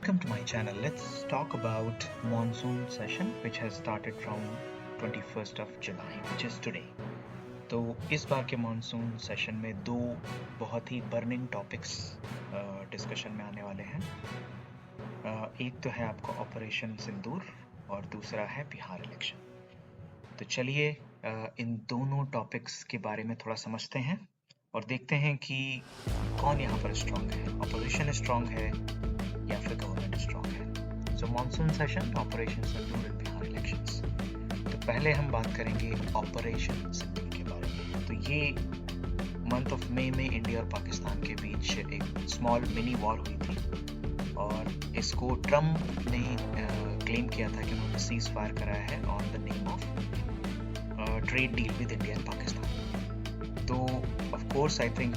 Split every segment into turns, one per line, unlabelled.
welcome to my channel. Let's talk about monsoon session which has started from 21st of July which is today. तो इस बार के monsoon session में दो बहुत ही burning topics discussion में आने वाले हैं. एक तो है आपको ऑपरेशन सिंदूर और दूसरा है बिहार इलेक्शन. तो चलिए इन दोनों टॉपिक्स के बारे में थोड़ा समझते हैं और देखते हैं कि कौन यहाँ पर स्ट्रॉन्ग है. ऑपोजिशन स्ट्रॉन्ग है या फिर गवर्नमेंट स्ट्रॉन्ग है. So monsoon session, operation Sindoor and Bihar elections. तो पहले हम बात करेंगे ऑपरेशन सिंदूर के बारे में. तो ये मंथ ऑफ मई में इंडिया और पाकिस्तान के बीच एक स्मॉल मिनी वॉर हुई थी और इसको ट्रम्प ने क्लेम किया था कि उन्होंने सीज फायर कराया है on the name of trade deal with India and Pakistan. तो of course I think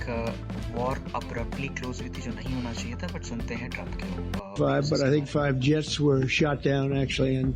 war abruptly close हुई थी जो नहीं होना चाहिए था, बट सुनते हैं ट्रम्प के.
But I think 5 jets were shot down actually, and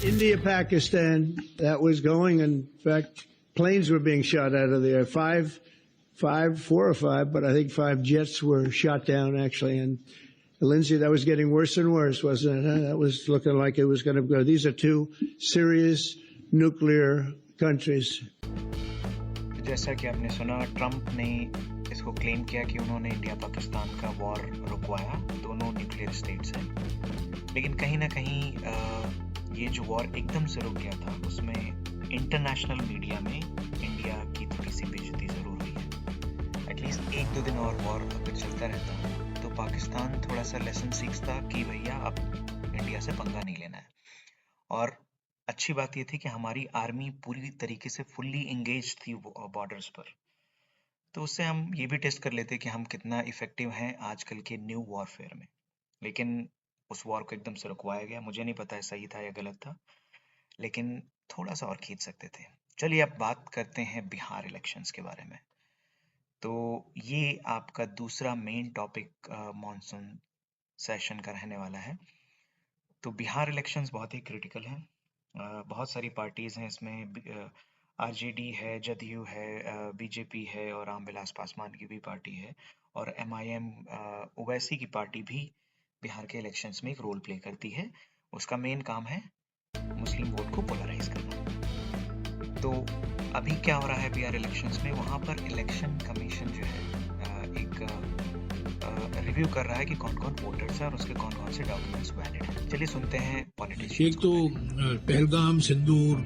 India, Pakistan, that was going. In fact, planes were being shot out of there. 4 or 5, but I think 5 jets were shot down actually. And Lindsay, that was getting worse and worse, wasn't it? Huh? That was looking like it was going to go. These are two serious nuclear countries.
जैसा कि आपने सुना, Trump ने इसको claim किया कि उन्होंने India Pakistan का वॉर रुकवाया. दोनों न्यूक्लियर स्टेट्स हैं, लेकिन कहीं ना कहीं ये जो वॉर एकदम से रुक गया था उसमें इंटरनेशनल मीडिया में इंडिया की थोड़ी सी बेइज्जती जरूर हुई है. एटलीस्ट 1-2 दिन और वॉर अगर चलता रहता तो पाकिस्तान थोड़ा सा लेसन सीखता कि भैया अब इंडिया से पंगा नहीं लेना है. और अच्छी बात ये थी कि हमारी आर्मी पूरी तरीके से फुल्ली इंगेज थी बॉर्डर्स पर, तो उससे हम ये भी टेस्ट कर लेते कि हम कितना इफेक्टिव हैं आजकल के न्यू वॉरफेयर में. लेकिन उस वॉर को एकदम से रुकवाया गया. मुझे नहीं पता है सही था या गलत था, लेकिन थोड़ा सा और खींच सकते थे. चलिए अब बात करते हैं बिहार इलेक्शंस के बारे में. तो ये आपका दूसरा मेन टॉपिक मॉनसून सेशन का रहने वाला है. तो बिहार इलेक्शंस बहुत ही क्रिटिकल हैं. बहुत सारी पार्टीज हैं इसमें. आरजेडी है, जदयू है, बीजेपी है और रामविलास पासवान की भी पार्टी है, और एमआईएम ओवैसी की पार्टी भी बिहार के इलेक्शंस में एक रोल प्ले करती है. उसका मेन काम है मुस्लिम वोट को पोलराइज करना. तो अभी क्या हो रहा है बिहार इलेक्शंस में, वहाँ पर इलेक्शन कमीशन जो है एक रिव्यू कर रहा है कि कौन कौन वोटर्स है और उसके कौन कौन से डॉक्यूमेंट्स वैलिड हैं. चलिए सुनते हैं पॉलिटिशियंस.
एक तो पहलगाम, सिंदूर,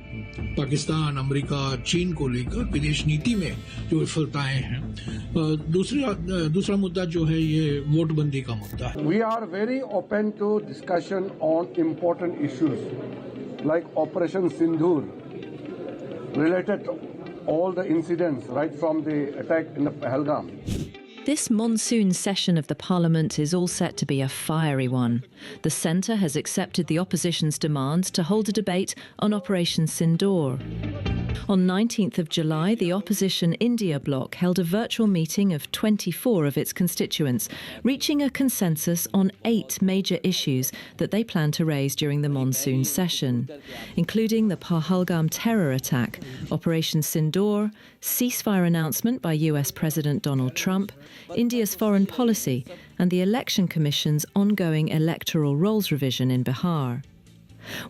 पाकिस्तान, अमेरिका, चीन को लेकर विदेश नीति में जो विफलताएं हैं. दूसरा मुद्दा जो है ये वोटबंदी का मुद्दा है.
We are very open to discussion on important issues like Operation Sindoor related to all the incidents right from the attack in the Pahalgam.
This monsoon session of the Parliament is all set to be a fiery one. The Centre has accepted the opposition's demands to hold a debate on Operation Sindoor. On 19th of July, the opposition India bloc held a virtual meeting of 24 of its constituents, reaching a consensus on 8 major issues that they plan to raise during the monsoon session, including the Pahalgam terror attack, Operation Sindoor, ceasefire announcement by US President Donald Trump, India's foreign policy, and the Election Commission's ongoing electoral rolls revision in Bihar.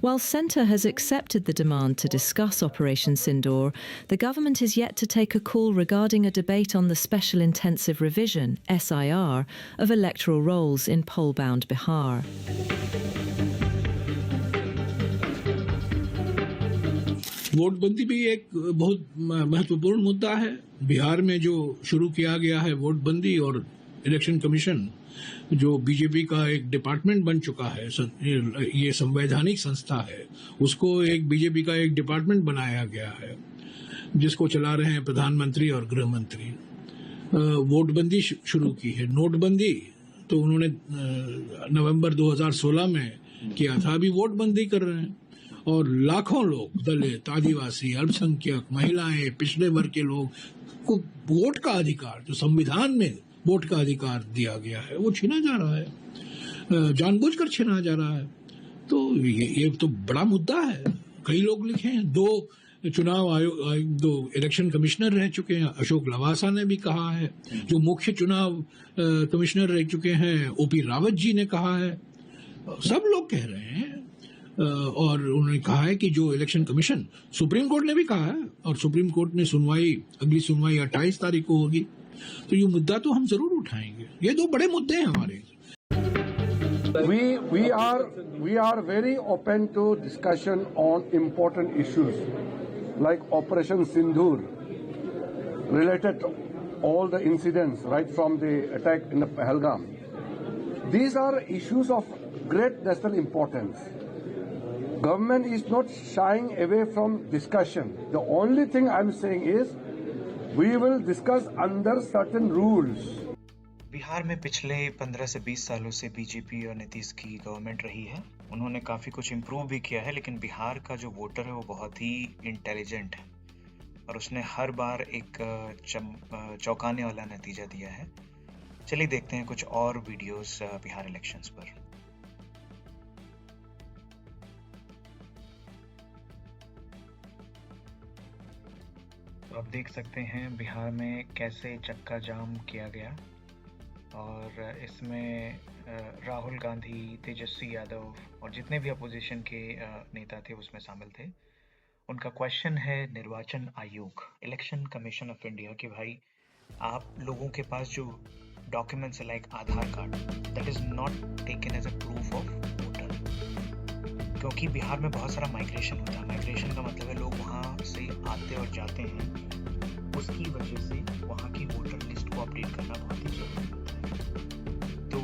While Centre has accepted the demand to discuss Operation Sindoor, the government is yet to take a call regarding a debate on the Special Intensive Revision, SIR, of electoral rolls in poll-bound Bihar.
वोटबंदी भी एक बहुत महत्वपूर्ण मुद्दा है. बिहार में जो शुरू किया गया है वोटबंदी, और इलेक्शन कमीशन जो बीजेपी का एक डिपार्टमेंट बन चुका है, ये संवैधानिक संस्था है, उसको एक बीजेपी का एक डिपार्टमेंट बनाया गया है जिसको चला रहे हैं प्रधानमंत्री और गृह मंत्री. वोटबंदी शुरू की है. नोटबंदी तो उन्होंने नवंबर 2016 में किया था. अभी वोटबंदी कर रहे हैं. और लाखों लोग, दलित, आदिवासी, अल्पसंख्यक, महिलाएं, पिछड़े वर्ग के लोग को वोट का अधिकार, जो संविधान में वोट का अधिकार दिया गया है, वो छीना जा रहा है, जानबूझकर छीना जा रहा है। तो ये तो बड़ा मुद्दा है। कई लोग लिखे हैं, दो इलेक्शन कमिश्नर रह चुके हैं, अशोक लवासा ने भी कहा है, जो मुख्य चुनाव कमिश्नर रह चुके हैं ओपी रावत जी ने कहा है, सब लोग कह रहे हैं। और उन्होंने कहा है कि जो इलेक्शन कमीशन, सुप्रीम कोर्ट ने भी कहा है, और सुप्रीम कोर्ट ने अगली सुनवाई 28 तारीख को होगी। तो ये मुद्दा तो हम जरूर उठाएंगे। ये दो बड़े मुद्दे हैं हमारे।
We are very open to discussion on important issues like Operation Sindoor, related to all the incidents right from the attack in the Pahalgam. These are issues of great national importance. Government is not shying away from discussion. The only thing I'm saying is we will discuss under certain rules.
Bihar में पिछले 15 से 20 सालों से BJP और नीतीश की government रही है। उन्होंने काफ़ी कुछ इम्प्रूव भी किया है, लेकिन बिहार का जो वोटर है वो बहुत ही इंटेलिजेंट है और उसने हर बार एक चौंकाने वाला नतीजा दिया है। चलिए देखते हैं कुछ और वीडियोस बिहार इलेक्शंस पर। तो आप देख सकते हैं बिहार में कैसे चक्का जाम किया गया और इसमें राहुल गांधी, तेजस्वी यादव और जितने भी अपोजिशन के नेता थे उसमें शामिल थे। उनका क्वेश्चन है निर्वाचन आयोग, इलेक्शन कमीशन ऑफ इंडिया कि भाई आप लोगों के पास जो डॉक्यूमेंट्स है like Aadhaar card, that is not taken as a proof of voter, क्योंकि बिहार में बहुत सारा माइग्रेशन होता है। माइग्रेशन का मतलब है लोग वहाँ से आते और जाते हैं, उसकी वजह से वहाँ की वोटर लिस्ट को अपडेट करना बहुत ही जरूरी होता है। तो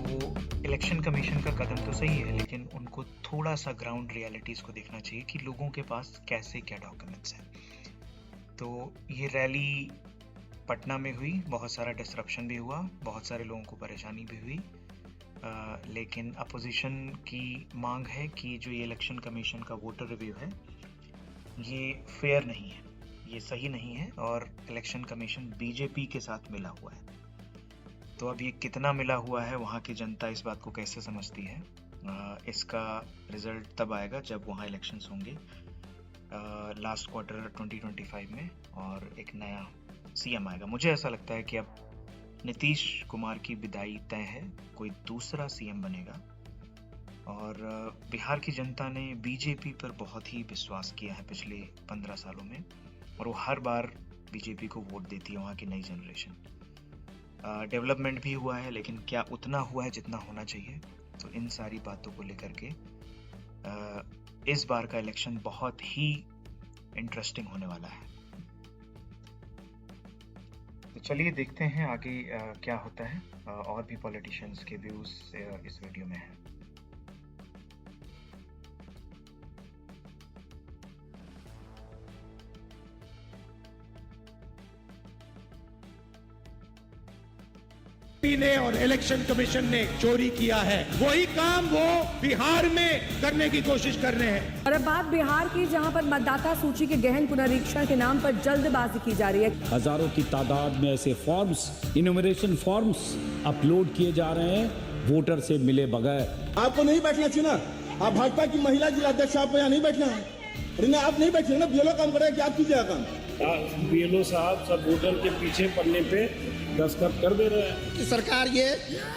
इलेक्शन कमीशन का कदम तो सही है, लेकिन उनको थोड़ा सा ग्राउंड रियलिटीज़ को देखना चाहिए कि लोगों के पास कैसे क्या डॉक्यूमेंट्स हैं। तो ये रैली पटना में हुई, बहुत सारा डिसरप्शन भी हुआ, बहुत सारे लोगों को परेशानी भी हुई, लेकिन अपोजिशन की मांग है कि जो ये इलेक्शन कमीशन का वोटर रिव्यू है ये फेयर नहीं है, ये सही नहीं है और इलेक्शन कमीशन बीजेपी के साथ मिला हुआ है। तो अब ये कितना मिला हुआ है, वहाँ की जनता इस बात को कैसे समझती है, इसका रिजल्ट तब आएगा जब वहाँ इलेक्शंस होंगे लास्ट क्वार्टर 2025 में और एक नया सीएम आएगा। मुझे ऐसा लगता है कि अब नीतीश कुमार की विदाई तय है, कोई दूसरा सीएम बनेगा और बिहार की जनता ने बीजेपी पर बहुत ही विश्वास किया है पिछले 15 सालों में और वो हर बार बीजेपी को वोट देती है वहाँ की नई जनरेशन। डेवलपमेंट भी हुआ है, लेकिन क्या उतना हुआ है जितना होना चाहिए? तो इन सारी बातों को लेकर के इस बार का इलेक्शन बहुत ही इंटरेस्टिंग होने वाला है। तो चलिए देखते हैं आगे क्या होता है। और भी पॉलिटिशियंस के व्यूज इस वीडियो में है।
ने और इलेक्शन कमीशन ने चोरी किया है, वही काम वो बिहार में करने की कोशिश कर रहे हैं।
और अब बात बिहार की, जहां पर मतदाता सूची के गहन पुनरीक्षण के नाम पर जल्दबाजी की जा रही है।
हजारों की तादाद में ऐसे फॉर्म्स, इन्यूमरेशन फॉर्म्स अपलोड किए जा रहे हैं वोटर से मिले बगैर।
आपको नहीं बैठना चाहिए ना, आप भाजपा की महिला जिलाध्यक्ष, आपको यहाँ नहीं बैठना है। अरे आप नहीं बैठे ना, बीएलओ काम करेगा कि आप कीजिएगा काम।
बीएलओ साहब सब वोटर के पीछे पड़ने पे दस्तखत कर दे रहे हैं।
सरकार ये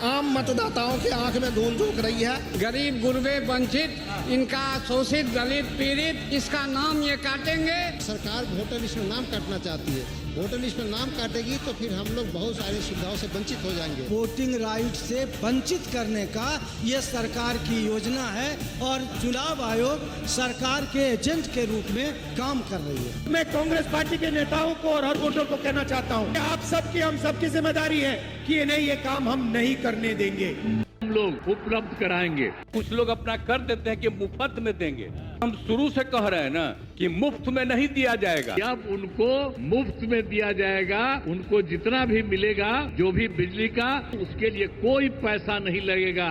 आम मतदाताओं के आंख में धूल झोंक रही है।
गरीब गुरबे वंचित, इनका शोषित दलित पीड़ित, इसका नाम ये काटेंगे।
सरकार वोटर लिस्ट में नाम काटना चाहती है, वोटर लिस्ट में नाम काटेगी तो फिर हम लोग बहुत सारी सुविधाओं से वंचित हो जाएंगे।
वोटिंग राइट से वंचित करने का ये सरकार की योजना है और चुनाव आयोग सरकार के एजेंट के रूप में काम कर रही है।
मैं कांग्रेस पार्टी के नेताओं को और हर वोटर को कहना चाहता हूँ, आप सबकी, हम सबकी जिम्मेदारी है कि ये काम हम नहीं करने देंगे।
हम लोग उपलब्ध कराएंगे। कुछ लोग अपना कर देते हैं कि मुफ्त में देंगे। हम शुरू से कह रहे हैं ना कि मुफ्त में नहीं दिया जाएगा। अब उनको मुफ्त में दिया जाएगा, उनको जितना भी मिलेगा, जो भी बिजली का, उसके लिए कोई पैसा नहीं लगेगा।